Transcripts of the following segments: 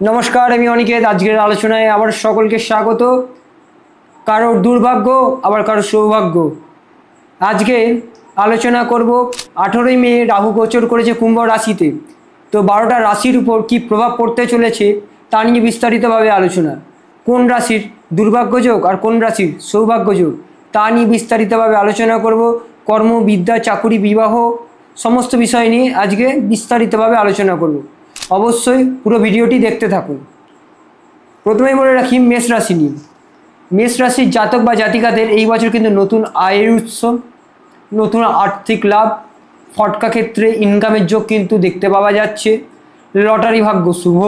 নমস্কার, আমি অনিকেত। আজকের আলোচনায় আবার সকলকে স্বাগত। কারোর দুর্ভাগ্য আবার কারোর সৌভাগ্য। আজকে আলোচনা করব 18ই মে রাহু গোচর করেছে কুম্ভ রাশিতে। তো 12টা রাশির উপর কী প্রভাব পড়তে চলেছে তা নিয়ে বিস্তারিতভাবে আলোচনা। কোন রাশির দুর্ভাগ্য যোগ আর কোন রাশির সৌভাগ্য যোগ তা নিয়ে বিস্তারিতভাবে আলোচনা করব। কর্ম, বিদ্যা, চাকুরি, বিবাহ সমস্ত বিষয় নিয়ে আজকে বিস্তারিতভাবে আলোচনা করব। অবশ্যই পুরো ভিডিওটি দেখতে থাকুন। প্রথমেই বলে রাখি মেষ রাশি নিয়ে। মেষ রাশির জাতক বা জাতিকাদের এই বছর কিন্তু নতুন আয়ের উৎস, নতুন আর্থিক লাভ, ফটকা ক্ষেত্রে ইনকামের যোগ কিন্তু দেখতে পাওয়া যাচ্ছে। লটারি ভাগ্য শুভ,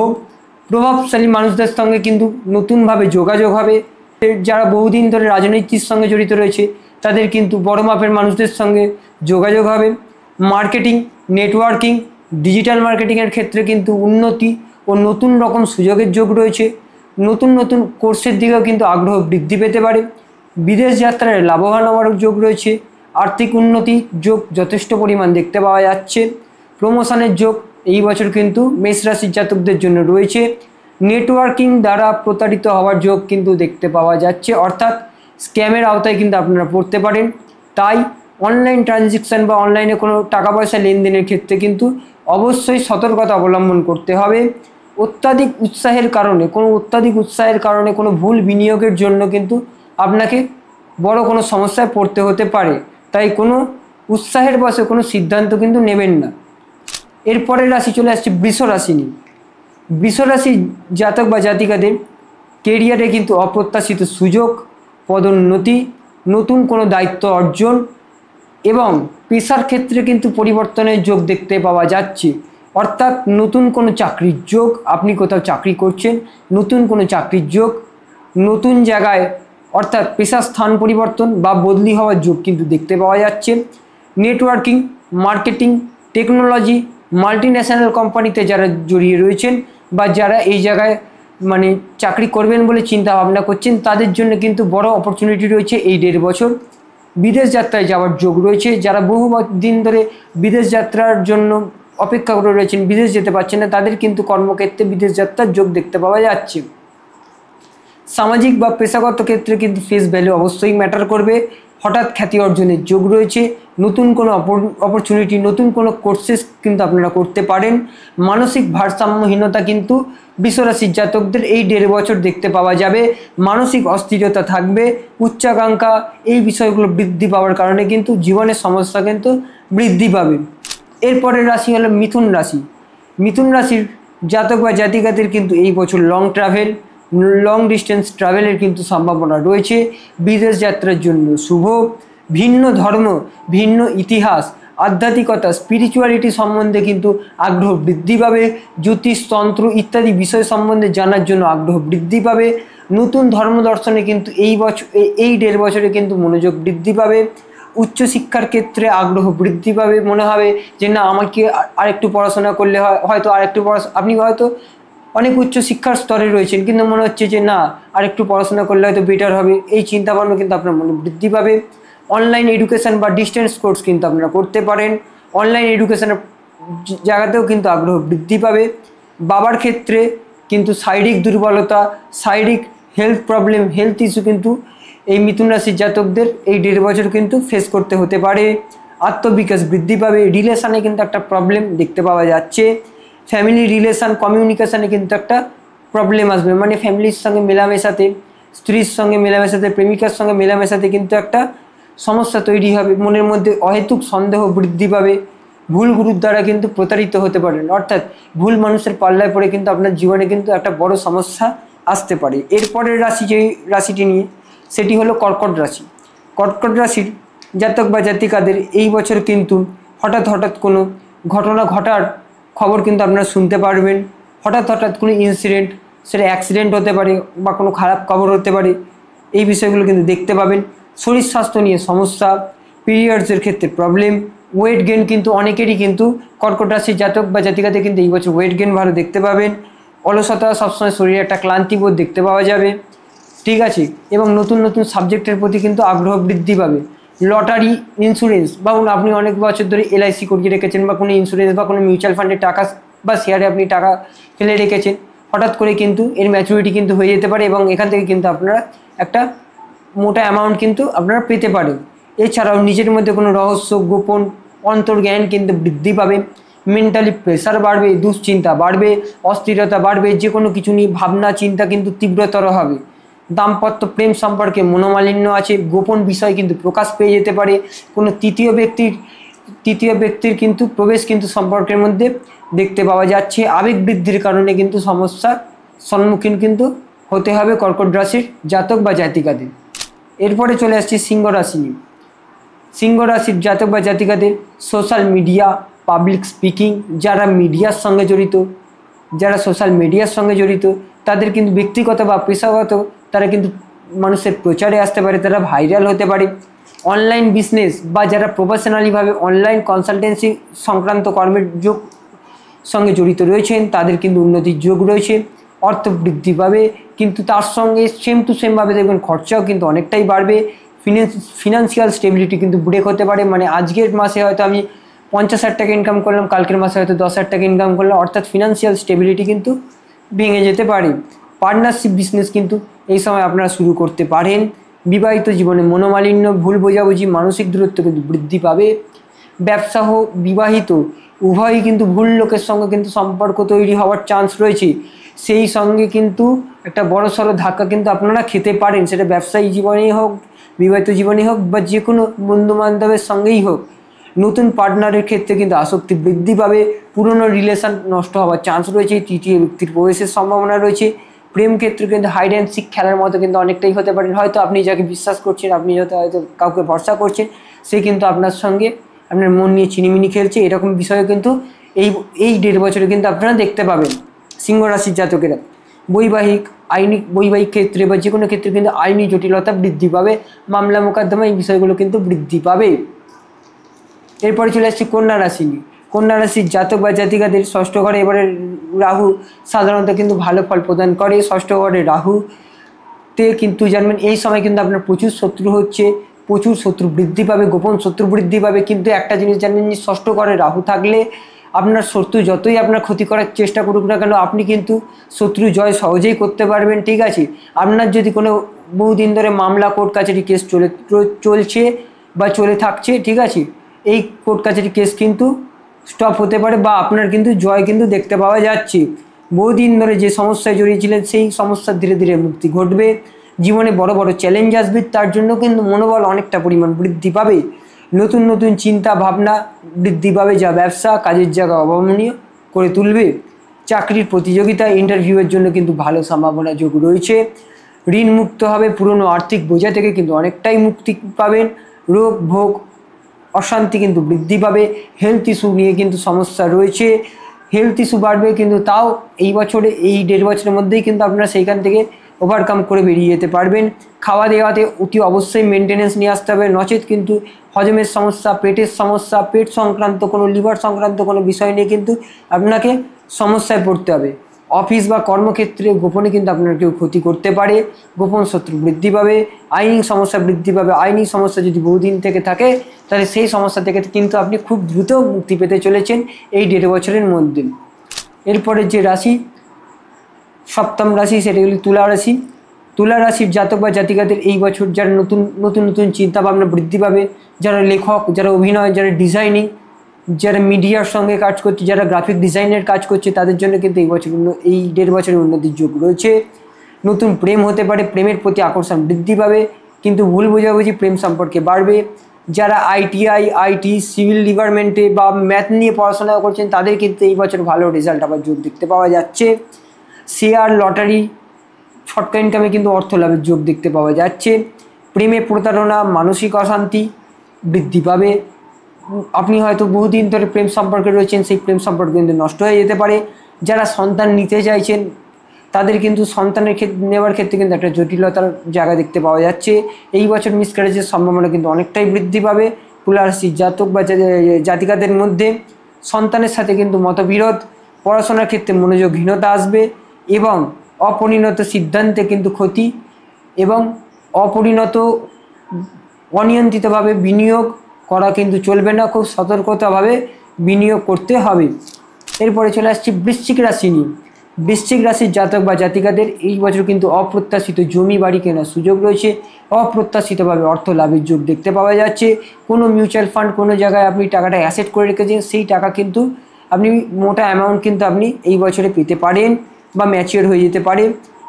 প্রভাবশালী মানুষদের সঙ্গে কিন্তু নতুনভাবে যোগাযোগ হবে। যারা বহুদিন ধরে রাজনীতির সঙ্গে জড়িত রয়েছে তাদের কিন্তু বড় মাপের মানুষদের সঙ্গে যোগাযোগ হবে। মার্কেটিং, নেটওয়ার্কিং, ডিজিটাল মার্কেটিংয়ের ক্ষেত্রে কিন্তু উন্নতি ও নতুন রকম সুযোগের যোগ রয়েছে। নতুন নতুন কোর্সের দিকেও কিন্তু আগ্রহ বৃদ্ধি পেতে পারে। বিদেশ যাত্রায় লাভবান হওয়ার যোগ রয়েছে। আর্থিক উন্নতির যোগ যথেষ্ট পরিমাণ দেখতে পাওয়া যাচ্ছে। প্রমোশনের যোগ এই বছর কিন্তু মেষ রাশির জাতকদের জন্য রয়েছে। নেটওয়ার্কিং দ্বারা প্রতারিত হওয়ার যোগ কিন্তু দেখতে পাওয়া যাচ্ছে, অর্থাৎ স্ক্যামের আওতায় কিন্তু আপনারা পড়তে পারেন। তাই অনলাইন ট্রানজ্যাকশান বা অনলাইনে কোনো টাকা পয়সা লেনদেনের ক্ষেত্রে কিন্তু অবশ্যই সতর্কতা অবলম্বন করতে হবে। অত্যাধিক উৎসাহের কারণে কোনো ভুল বিনিয়োগের জন্য কিন্তু আপনাকে বড় কোনো সমস্যায় পড়তে হতে পারে। তাই কোনো উৎসাহের বশে কোনো সিদ্ধান্ত কিন্তু নেবেন না। এরপরের রাশি চলে আসছে বৃষ রাশি নিয়ে। বৃষ রাশির জাতক বা জাতিকাদের কেরিয়ারে কিন্তু অপ্রত্যাশিত সুযোগ, পদোন্নতি, নতুন কোনো দায়িত্ব অর্জন এবং পেশার ক্ষেত্রে কিন্তু পরিবর্তনের যোগ দেখতে পাওয়া যাচ্ছে। অর্থাৎ নতুন কোনো চাকরির যোগ, আপনি কোথাও চাকরি করছেন, নতুন কোনো চাকরির যোগ, নতুন জায়গায় অর্থাৎ পেশার স্থান পরিবর্তন বা বদলি হওয়ার যোগ কিন্তু দেখতে পাওয়া যাচ্ছে। নেটওয়ার্কিং, মার্কেটিং, টেকনোলজি, মাল্টিন্যাশনাল কোম্পানিতে যারা জড়িয়ে রয়েছেন বা যারা এই জায়গায় চাকরি করবেন বলে চিন্তা ভাবনা করছেন তাদের জন্য কিন্তু বড় অপরচুনিটি রয়েছে এই 1.5 বছর। বিদেশ যাত্রায় যাওয়ার যোগ রয়েছে। যারা বহু দিন ধরে বিদেশ যাত্রার জন্য অপেক্ষা করে রয়েছেন, বিদেশ যেতে পারছেন না, তাদের কিন্তু কর্মক্ষেত্রে বিদেশ যাত্রার যোগ দেখতে পাওয়া যাচ্ছে। সামাজিক বা পেশাগত ক্ষেত্রে কিন্তু ফেস ভ্যালু অবশ্যই ম্যাটার করবে। হঠাৎ খ্যাতি অর্জনের যোগ রয়েছে। নতুন কোনো অপরচুনিটি, নতুন কোনো কোর্সেস কিন্তু আপনারা করতে পারেন। মানসিক ভারসাম্যহীনতা কিন্তু বৃষ রাশির জাতকদের এই 1.5 বছর দেখতে পাওয়া যাবে। মানসিক অস্থিরতা থাকবে, উচ্চাকাঙ্ক্ষা, এই বিষয়গুলো বৃদ্ধি পাওয়ার কারণে কিন্তু জীবনের সমস্যা কিন্তু বৃদ্ধি পাবে। এরপরের রাশি হলো মিথুন রাশি। মিথুন রাশির জাতক বা জাতিকাদের কিন্তু এই বছর লং ডিস্টেন্স ট্রাভেলের কিন্তু সম্ভাবনা রয়েছে। বিদেশ যাত্রার জন্য শুভ। ভিন্ন ধর্ম, ভিন্ন ইতিহাস, আধ্যাত্মিকতা, স্পিরিচুয়ালিটি সম্বন্ধে কিন্তু আগ্রহ বৃদ্ধি পাবে। জ্যোতিষতন্ত্র ইত্যাদি বিষয় সম্বন্ধে জানার জন্য আগ্রহ বৃদ্ধি পাবে। নতুন ধর্ম দর্শনে কিন্তু এই 1.5 বছরে কিন্তু মনোযোগ বৃদ্ধি পাবে। উচ্চশিক্ষার ক্ষেত্রে আগ্রহ বৃদ্ধি পাবে। মনে হবে যে না, আমাকে আরেকটু পড়াশোনা করলে হয়তো আপনি হয়তো অনেক উচ্চশিক্ষার স্তরে রয়েছেন কিন্তু মনে হচ্ছে যে না, আরেকটু পড়াশোনা করলে হয়তো বেটার হবে, এই চিন্তাভাবনা কিন্তু আপনার মনে বৃদ্ধি পাবে। অনলাইন এডুকেশান বা ডিস্টেন্স কোর্স কিন্তু আপনারা করতে পারেন। অনলাইন এডুকেশানের জায়গাতেও কিন্তু আগ্রহ বৃদ্ধি পাবে। বাবার ক্ষেত্রে কিন্তু শারীরিক দুর্বলতা, শারীরিক হেলথ প্রবলেম, হেলথ ইস্যু কিন্তু এই মিথুন রাশির জাতকদের এই 1.5 বছর কিন্তু ফেস করতে হতে পারে। আত্মবিকাশ বৃদ্ধি পাবে। রিলেশানে কিন্তু একটা প্রবলেম দেখতে পাওয়া যাচ্ছে। ফ্যামিলি রিলেশান, কমিউনিকেশানে কিন্তু একটা প্রবলেম আসবে। ফ্যামিলির সঙ্গে মেলামেশাতে, স্ত্রীর সঙ্গে মেলামেশাতে, প্রেমিকার সঙ্গে মেলামেশাতে কিন্তু একটা সমস্যা তৈরি হবে। মনের মধ্যে অহেতুক সন্দেহ বৃদ্ধি পাবে। ভুল গুরুর দ্বারা কিন্তু প্রতারিত হতে পারেন, অর্থাৎ ভুল মানুষের পাল্লায় পড়ে কিন্তু আপনার জীবনে কিন্তু একটা বড় সমস্যা আসতে পারে। এরপরের রাশি, যে রাশিটি নিয়ে, সেটি হলো কর্কট রাশি। কর্কট রাশির জাতক বা জাতিকাদের এই বছর কিন্তু হঠাৎ কোনো ঘটনা ঘটার খবর কিন্তু আপনারা শুনতে পারবেন। হঠাৎ কোনো ইনসিডেন্ট, সেটা অ্যাক্সিডেন্ট হতে পারে বা কোনো খারাপ খবর হতে পারে, এই বিষয়গুলো কিন্তু দেখতে পাবেন। শরীর স্বাস্থ্য নিয়ে সমস্যা, পিরিয়ডসের ক্ষেত্রে প্রবলেম, ওয়েট গেন কিন্তু অনেকেরই কিন্তু কর্কট রাশির জাতক বা জাতিকাদের কিন্তু এই বছর ওয়েট গেন ভালো দেখতে পাবেন। অলসতা, সবসময় শরীরে একটা ক্লান্তিবোধ দেখতে পাওয়া যাবে, ঠিক আছে। এবং নতুন সাবজেক্টের প্রতি কিন্তু আগ্রহ বৃদ্ধি পাবে। লটারি, ইন্স্যুরেন্স, বা আপনি অনেক বছর ধরে LIC করিয়ে রেখেছেন বা কোনো ইন্স্যুরেন্স বা কোনো মিউচুয়াল ফান্ডে টাকা বা শেয়ারে আপনি টাকা ফেলে রেখেছেন, হঠাৎ করে কিন্তু এর ম্যাচুরিটি কিন্তু হয়ে যেতে পারে এবং এখান থেকে কিন্তু আপনারা একটা মোটা অ্যামাউন্ট কিন্তু আপনারা পেতে পারেন। এছাড়াও নিজের মধ্যে কোনো রহস্য, গোপন অন্তর্জ্ঞান কিন্তু বৃদ্ধি পাবে, মেন্টালি প্রেশার বাড়বে, দুশ্চিন্তা বাড়বে, অস্থিরতা বাড়বে, যে কোনো কিছু নিয়ে ভাবনা চিন্তা কিন্তু তীব্রতর হবে। দাম্পত্য প্রেম সম্পর্কে মনোমালিন্য আছে, গোপন বিষয় কিন্তু প্রকাশ পেয়ে যেতে পারে, কোনো তৃতীয় ব্যক্তির কিন্তু প্রবেশ কিন্তু সম্পর্কের মধ্যে দেখতে পাওয়া যাচ্ছে। আবেগ বৃদ্ধির কারণে কিন্তু সমস্যার সম্মুখীন কিন্তু হতে হবে কর্কট রাশির জাতক বা জাতিকাদের। এরপরে চলে আসছি সিংহ রাশি নিয়ে। সিংহ রাশির জাতক বা জাতিকাদের সোশ্যাল মিডিয়া, পাবলিক স্পিকিং, যারা মিডিয়ার সঙ্গে জড়িত, যারা সোশ্যাল মিডিয়ার সঙ্গে জড়িত, তাদের কিন্তু ব্যক্তিগত বা পেশাগত তারা কিন্তু মানুষের প্রচারে আসতে পারে, তারা ভাইরাল হতে পারে। অনলাইন বিজনেস বা যারা প্রফেশনালিভাবে অনলাইন কনসালটেন্সি সংক্রান্ত কর্মের যোগ সঙ্গে জড়িত রয়েছেন তাদের কিন্তু উন্নতির যোগ রয়েছে। অর্থ বৃদ্ধি পাবে, কিন্তু তার সঙ্গে সেম টু সেমভাবে দেখবেন খরচাও কিন্তু অনেকটাই বাড়বে। ফিনান্সিয়াল স্টেবিলিটি কিন্তু ব্রেক হতে পারে, মানে আজকের মাসে হয়তো আমি 50,000 টাকা ইনকাম করলাম, কালকের মাসে হয়তো 10,000 টাকা ইনকাম করলাম, অর্থাৎ ফিনান্সিয়াল স্টেবিলিটি কিন্তু ভেঙে যেতে পারে। পার্টনারশিপ বিজনেস কিন্তু এই সময় আপনারা শুরু করতে পারেন। বিবাহিত জীবনে মনোমালিন্য, ভুল বোঝাবুঝি, মানসিক দূরত্ব কিন্তু বৃদ্ধি পাবে। ব্যবসা হোক বিবাহিত উভয়ই কিন্তু ভুল লোকের সঙ্গে কিন্তু সম্পর্ক তৈরি হওয়ার চান্স রয়েছে। সেই সঙ্গে কিন্তু একটা বড়সড় ধাক্কা কিন্তু আপনারা খেতে পারেন, সেটা ব্যবসায়ী জীবনেই হোক, বিবাহিত জীবনেই হোক, বা যে কোনো বন্ধুবান্ধবের সঙ্গেই হোক। নতুন পার্টনারের ক্ষেত্রে কিন্তু আসক্তি বৃদ্ধি পাবে, পুরনো রিলেশন নষ্ট হওয়ার চান্স রয়েছে, তৃতীয় ব্যক্তির প্রবেশের সম্ভাবনা রয়েছে। প্রেম ক্ষেত্রে কিন্তু হাইড অ্যান্ড সিক খেলার মতো কিন্তু অনেকটাই হতে পারেন। হয়তো আপনি যাকে বিশ্বাস করছেন, আপনি হয়তো কাউকে ভরসা করছেন, সে কিন্তু আপনার সঙ্গে আপনার মন নিয়ে চিনিমিনি খেলছে, এরকম বিষয়ে কিন্তু এই 1.5 বছরে কিন্তু আপনারা দেখতে পাবেন সিংহ রাশির জাতকেরা। বৈবাহিক ক্ষেত্রে বা যে কোনো ক্ষেত্রে কিন্তু আইনি জটিলতা বৃদ্ধি পাবে, মামলা মোকদ্দমা এই বিষয়গুলো কিন্তু বৃদ্ধি পাবে। এরপরে চলে আসছি কন্যা রাশি নিয়ে। কন্যা রাশির জাতক বা জাতিকাদের ষষ্ঠ ঘরে এবারে রাহু সাধারণত কিন্তু ভালো ফল প্রদান করে। ষষ্ঠ ঘরে রাহুতে কিন্তু জানবেন এই সময় কিন্তু আপনার প্রচুর শত্রু হচ্ছে, প্রচুর শত্রু বৃদ্ধি পাবে, গোপন শত্রু বৃদ্ধি পাবে। কিন্তু একটা জিনিস জানবেন যে ষষ্ঠ ঘরে রাহু থাকলে আপনার শত্রু যতই আপনার ক্ষতি করার চেষ্টা করুক না কেন, আপনি কিন্তু শত্রু জয় সহজেই করতে পারবেন, ঠিক আছে। আপনার যদি কোনো বহুদিন ধরে মামলা কোর্ট কাছারি কেস চলছে বা চলে থাকছে, ঠিক আছে, এই কোর্ট কাছারি কেস কিন্তু স্টপ হতে পারে বা আপনার কিন্তু জয় কিন্তু দেখতে পাওয়া যাচ্ছে। বহুদিন ধরে যে সমস্যায় জড়িয়েছিলেন সেই সমস্যার ধীরে ধীরে মুক্তি ঘটবে। জীবনে বড় বড় চ্যালেঞ্জ আসবে, তার জন্য কিন্তু মনোবল অনেকটা পরিমাণ বৃদ্ধি পাবে। নতুন নতুন চিন্তা ভাবনা বৃদ্ধি পাবে, যা ব্যবসা কাজের জায়গা অভাবনীয় করে তুলবে। চাকরির প্রতিযোগিতা ইন্টারভিউয়ের জন্য কিন্তু ভালো সম্ভাবনা যোগ রয়েছে। ঋণ মুক্ত হবে, পুরনো আর্থিক বোঝা থেকে কিন্তু অনেকটাই মুক্তি পাবেন। রোগ ভোগ অশান্তি কিন্তু বৃদ্ধি পাবে। হেলথ ইস্যু নিয়ে কিন্তু সমস্যা রয়েছে, হেলথ ইস্যু বাড়বে, কিন্তু তাও এই 1.5 বছরের মধ্যেই কিন্তু আপনারা সেইখান থেকে ওভারকাম করে বেরিয়ে যেতে পারবেন। খাওয়া দাওয়াতে অতি অবশ্যই মেনটেনেন্স নিয়ে আসতে হবে, নচেত কিন্তু হজমের সমস্যা, পেটের সমস্যা, পেট সংক্রান্ত কোনো লিভার সংক্রান্ত কোনো বিষয় নিয়ে কিন্তু আপনাকে সমস্যায় পড়তে হবে। অফিস বা কর্মক্ষেত্রে গোপনে কিন্তু আপনার কেউ ক্ষতি করতে পারে, গোপন শত্রু বৃদ্ধি পাবে, আইনি সমস্যা বৃদ্ধি পাবে। আইনি সমস্যা যদি বহুদিন থেকে থাকে তাহলে সেই সমস্যা থেকে কিন্তু আপনি খুব দ্রুত মুক্তি পেতে চলেছেন এই 1.5 বছরের মধ্যে। এরপরে যে রাশি, সপ্তম রাশি, সেটা হলো তুলা রাশি। তুলা রাশির জাতক বা জাতিকাদের এই বছর যারা নতুন নতুন চিন্তাভাবনা বৃদ্ধি পাবে, যারা লেখক, যারা অভিনয়, যারা ডিজাইনিং, যারা মিডিয়ার সঙ্গে কাজ করছে, যারা গ্রাফিক ডিজাইনের কাজ করছে, তাদের জন্য কিন্তু এই 1.5 বছরের উন্নতির যোগ রয়েছে। নতুন প্রেম হতে পারে, প্রেমের প্রতি আকর্ষণ বৃদ্ধি পাবে, কিন্তু ভুল বোঝাবুঝি প্রেম সম্পর্কে বাড়বে। যারা আইটিআই, আইটি, সিভিল ডিপার্টমেন্টে বা ম্যাথ নিয়ে পড়াশোনা করছেন তাদের কিন্তু এই বছর ভালো রেজাল্ট আবার যোগ দেখতে পাওয়া যাচ্ছে। শেয়ার, লটারি, শর্টকাট ইনকামে কিন্তু অর্থ লাভের যোগ দেখতে পাওয়া যাচ্ছে। প্রেমে প্রতারণা, মানসিক অশান্তি বৃদ্ধি পাবে। আপনি হয়তো বহুদিন ধরে প্রেম সম্পর্কে রয়েছেন, সেই প্রেম সম্পর্ক কিন্তু নষ্ট হয়ে যেতে পারে। যারা সন্তান নিতে চাইছেন তাদের কিন্তু সন্তানের নেওয়ার ক্ষেত্রে কিন্তু একটা জটিলতার জায়গা দেখতে পাওয়া যাচ্ছে। এই বছর মিসক্যারেজের সম্ভাবনা কিন্তু অনেকটাই বৃদ্ধি পাবে। তুলা রাশির জাতক বা জাতিকাদের মধ্যে সন্তানের সাথে কিন্তু মতবিরোধ, পড়াশোনার ক্ষেত্রে মনোযোগহীনতা আসবে এবং অপরিণত সিদ্ধান্তে কিন্তু ক্ষতি এবং অনিয়ন্ত্রিতভাবে বিনিয়োগ করা কিন্তু চলবে না, খুব সতর্কতাভাবে বিনিয়োগ করতে হবে। এরপরে চলে আসছি বৃশ্চিক রাশি নিয়ে। বৃশ্চিক রাশির জাতক বা জাতিকাদের এই বছর কিন্তু অপ্রত্যাশিত জমি বাড়ি কেনার সুযোগ রয়েছে। অপ্রত্যাশিতভাবে অর্থ লাভের যোগ দেখতে পাওয়া যাচ্ছে। কোনো মিউচুয়াল ফান্ড কোনো জায়গায় আপনি টাকাটা অ্যাসেট করে রেখেছেন, সেই টাকা কিন্তু আপনি মোটা অ্যামাউন্ট কিন্তু আপনি এই বছরে পেতে পারেন বা ম্যাচিওর হয়ে যেতে পারে।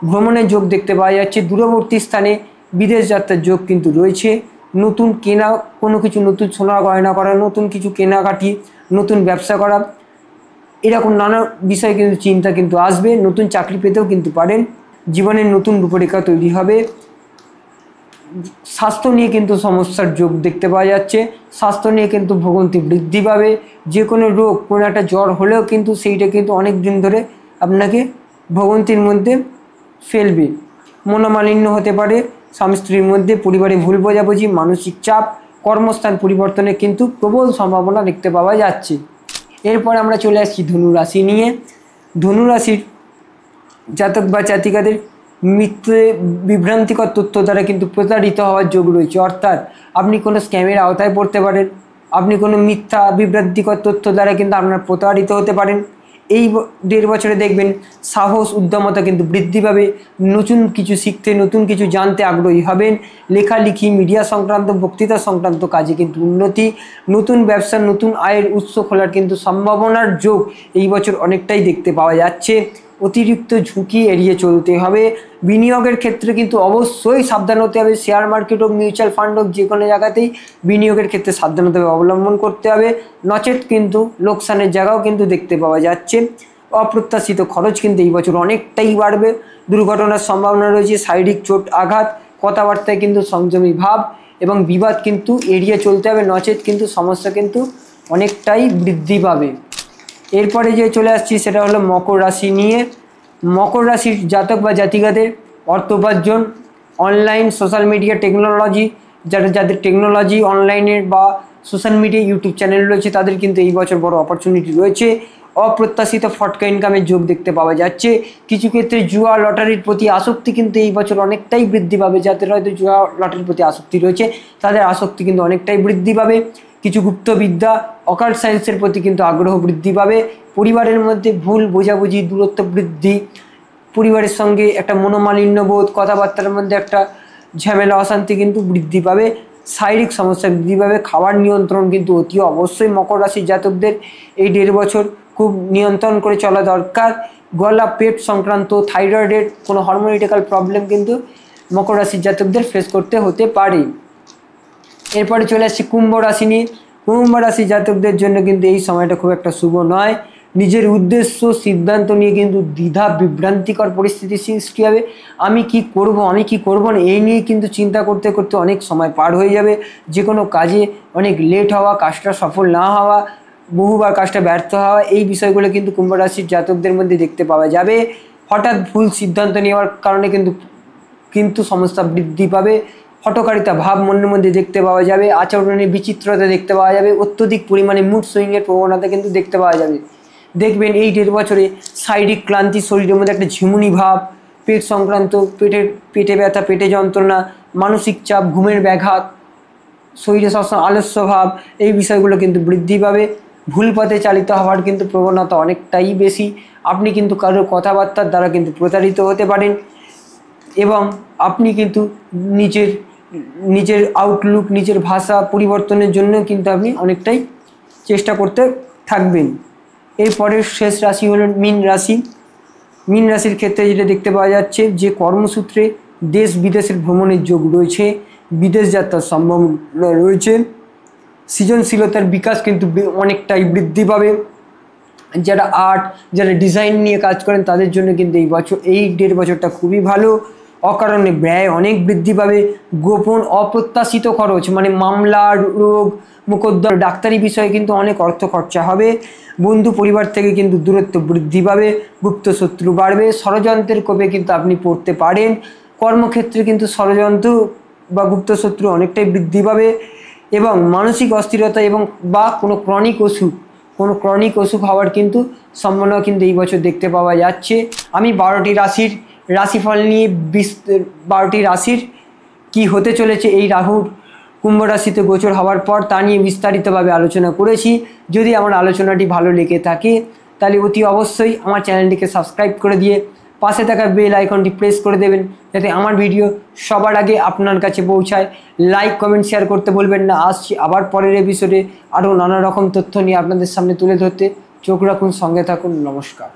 ভ্রমণের যোগ দেখতে পাওয়া যাচ্ছে। দূরবর্তী স্থানে বিদেশ যাত্রার যোগ কিন্তু রয়েছে। নতুন কেনা কোনো কিছু, নতুন সোনার গয়না করা, নতুন কিছু কেনাকাটি, নতুন ব্যবসা করা, এরকম নানা বিষয় কিন্তু চিন্তা কিন্তু আসবে। নতুন চাকরি পেতেও কিন্তু পারেন। জীবনের নতুন রূপরেখা তৈরি হবে। স্বাস্থ্য নিয়ে কিন্তু সমস্যার যোগ দেখতে পাওয়া যাচ্ছে। স্বাস্থ্য নিয়ে কিন্তু ভোগান্তি বৃদ্ধি পাবে। যে কোনো রোগ, কোনো একটা জ্বর হলেও কিন্তু সেইটা কিন্তু অনেক দিন ধরে আপনাকে ভোগান্তির মধ্যে ফেলবে। মনোমালিন্য হতে পারে স্বামী স্ত্রীর মধ্যে, পরিবারে ভুল বোঝাবুঝি, মানসিক চাপ, কর্মস্থান পরিবর্তনের কিন্তু প্রবল সম্ভাবনা দেখতে পাওয়া যাচ্ছে। এরপর আমরা চলে আসছি ধনু রাশি নিয়ে। ধনু রাশির জাতক বা জাতিকাদের মিথ্যে বিভ্রান্তিকর তথ্য দ্বারা কিন্তু প্রতারিত হওয়ার যোগ রয়েছে। অর্থাৎ আপনি কোনো স্ক্যামের আওতায় পড়তে পারেন। আপনি কোনো মিথ্যা বিভ্রান্তিকর তথ্য দ্বারা কিন্তু আপনার প্রতারিত হতে পারেন। এই 1.5 বছরে দেখবেন সাহস, উদ্যমতা কিন্তু বৃদ্ধি পাবে। নতুন কিছু শিখতে, নতুন কিছু জানতে আগ্রহী হবেন। লেখালেখি, মিডিয়া সংক্রান্ত, বক্তৃতা সংক্রান্ত কাজে কিন্তু উন্নতি। নতুন ব্যবসা, নতুন আয়ের উৎস খোলার কিন্তু সম্ভাবনার যোগ এই বছর অনেকটাই দেখতে পাওয়া যাচ্ছে। অতিরিক্ত ঝুঁকি এড়িয়ে চলতে হবে। বিনিয়োগের ক্ষেত্রে কিন্তু অবশ্যই সাবধান হতে হবে। শেয়ার মার্কেট হোক, মিউচুয়াল ফান্ড হোক, যে কোনো জায়গাতেই বিনিয়োগের ক্ষেত্রে সাবধানতা অবলম্বন করতে হবে। নচেত কিন্তু লোকসানের জায়গাও কিন্তু দেখতে পাওয়া যাচ্ছে। অপ্রত্যাশিত খরচ কিন্তু এই বছর অনেকটাই বাড়বে। দুর্ঘটনার সম্ভাবনা রয়েছে। শারীরিক চোট আঘাত, কথাবার্তায় কিন্তু সংযমী ভাব এবং বিবাদ কিন্তু এড়িয়ে চলতে হবে। নচেত কিন্তু সমস্যা কিন্তু অনেকটাই বৃদ্ধি পাবে। এরপরে যে চলে আসছি সেটা হলো মকর রাশি নিয়ে। মকর রাশির জাতক বা জাতিকাদের অর্থ উপার্জন, অনলাইন সোশ্যাল মিডিয়া টেকনোলজি, যাদের টেকনোলজি অনলাইনের বা সোশ্যাল মিডিয়া ইউটিউব চ্যানেল রয়েছে, তাদের কিন্তু এই বছর বড় অপরচুনিটি রয়েছে। অপ্রত্যাশিত ফটকা ইনকামের যোগ দেখতে পাওয়া যাচ্ছে। কিছু ক্ষেত্রে জুয়া লটারির প্রতি আসক্তি কিন্তু এই বছর অনেকটাই বৃদ্ধি পাবে। যাদের হয়তো জুয়া লটারির প্রতি আসক্তি রয়েছে, তাদের আসক্তি কিন্তু অনেকটাই বৃদ্ধি পাবে। কিছু গুপ্তবিদ্যা, অকাল্ট সায়েন্সের প্রতি কিন্তু আগ্রহ বৃদ্ধি পাবে। পরিবারের মধ্যে ভুল বোঝাবুঝি, দূরত্ব বৃদ্ধি, পরিবারের সঙ্গে একটা মনোমালিন্য বোধ, কথাবার্তার মধ্যে একটা ঝামেলা, অশান্তি কিন্তু বৃদ্ধি পাবে। শারীরিক সমস্যা বৃদ্ধি পাবে। খাবার নিয়ন্ত্রণ কিন্তু অতি অবশ্যই মকর রাশির জাতকদের এই 1.5 বছর খুব নিয়ন্ত্রণ করে চলা দরকার। গলা, পেট সংক্রান্ত, থাইরয়েডের কোনো হরমোনিটিক্যাল প্রবলেম কিন্তু মকর রাশির জাতকদের ফেস করতে হতে পারে। এরপরে চলে আসছি কুম্ভ রাশি নিয়ে। কুম্ভ রাশি জাতকদের জন্য কিন্তু এই সময়টা খুব একটা শুভ নয়। নিজের উদ্দেশ্য, সিদ্ধান্ত নিয়ে কিন্তু দ্বিধা বিভ্রান্তিকর পরিস্থিতি সৃষ্টি হবে। আমি কি করব, আমি কি করব না, এই নিয়ে কিন্তু চিন্তা করতে করতে অনেক সময় পার হয়ে যাবে। যে কোনো কাজে অনেক লেট হওয়া, কাজটা সফল না হওয়া, বহুবার কাজটা ব্যর্থ হওয়া, এই বিষয়গুলো কিন্তু কুম্ভ রাশির জাতকদের মধ্যে দেখতে পাওয়া যাবে। হঠাৎ ভুল সিদ্ধান্ত নেওয়ার কারণে কিন্তু সমস্যা বৃদ্ধি পাবে। হঠকারিতা ভাব মনের মধ্যে দেখতে পাওয়া যাবে। আচরণে বিচিত্রতা দেখতে পাওয়া যাবে। অত্যধিক পরিমাণে মুড সুইংয়ের প্রবণতা কিন্তু দেখতে পাওয়া যাবে। দেখবেন এই 1.5 বছরে শারীরিক ক্লান্তি, শরীরের মধ্যে একটা ঝিমুনি ভাব, পেট সংক্রান্ত, পেটে ব্যথা, পেটে যন্ত্রণা, মানসিক চাপ, ঘুমের ব্যাঘাত, শরীরে সবসময় আলস্য ভাব, এই বিষয়গুলো কিন্তু বৃদ্ধি পাবে। ভুল পথে চালিত হওয়ার কিন্তু প্রবণতা অনেকটাই বেশি। আপনি কিন্তু কারোর কথাবার্তার দ্বারা কিন্তু প্রতারিত হতে পারেন এবং আপনি কিন্তু নিজের আউটলুক, নিজের ভাষা পরিবর্তনের জন্য কিন্তু আপনি অনেকটাই চেষ্টা করতে থাকবেন। এরপরের শেষ রাশি হলো মীন রাশি। মীন রাশির ক্ষেত্রে যেটা দেখতে পাওয়া যাচ্ছে, যে কর্মসূত্রে দেশ বিদেশের ভ্রমণের যোগ রয়েছে, বিদেশ যাত্রার সম্ভাবনা রয়েছে। সৃজনশীলতার বিকাশ কিন্তু অনেকটাই বৃদ্ধি পাবে। যারা আর্ট, যারা ডিজাইন নিয়ে কাজ করেন, তাদের জন্য কিন্তু এই 1.5 বছরটা খুবই ভালো। অকারণে ব্যয় অনেক বৃদ্ধি পাবে। গোপন অপ্রত্যাশিত খরচ, মানে মামলা, রোগ, মোকদ্দমা, ডাক্তারি বিষয়ে কিন্তু অনেক অর্থ খরচা হবে। বন্ধু পরিবার থেকে কিন্তু দূরত্ব বৃদ্ধি পাবে। গুপ্ত শত্রু বাড়বে। ষড়যন্ত্রের কোপে কিন্তু আপনি পড়তে পারেন। কর্মক্ষেত্রে কিন্তু ষড়যন্ত্র বা গুপ্ত শত্রু অনেকটাই বৃদ্ধি পাবে এবং মানসিক অস্থিরতা এবং বা কোনো ক্রনিক অসুখ হওয়ার কিন্তু সম্ভাবনা কিন্তু এই বছর দেখতে পাওয়া যাচ্ছে। আমি 12টি রাশির রাশিফল নিয়ে 12টি রাশির কি হতে চলেছে এই রাহুর কুম্ভ রাশিতে গোচর হওয়ার পর তা নিয়ে বিস্তারিতভাবে আলোচনা করেছি। যদি আমার আলোচনাটি ভালো লেগে থাকে তাহলে অতি অবশ্যই আমার চ্যানেলটিকে সাবস্ক্রাইব করে দিয়ে পাশে থাকা বেল আইকনটি প্রেস করে দেবেন, যাতে আমার ভিডিও সবার আগে আপনার কাছে পৌঁছায়। লাইক কমেন্ট শেয়ার করতে বলবেন না। আসছি আবার পরের এপিসোডে আরও নানা রকম তথ্য নিয়ে আপনাদের সামনে তুলে ধরতে। চোখ রাখুন, সঙ্গে থাকুন। নমস্কার।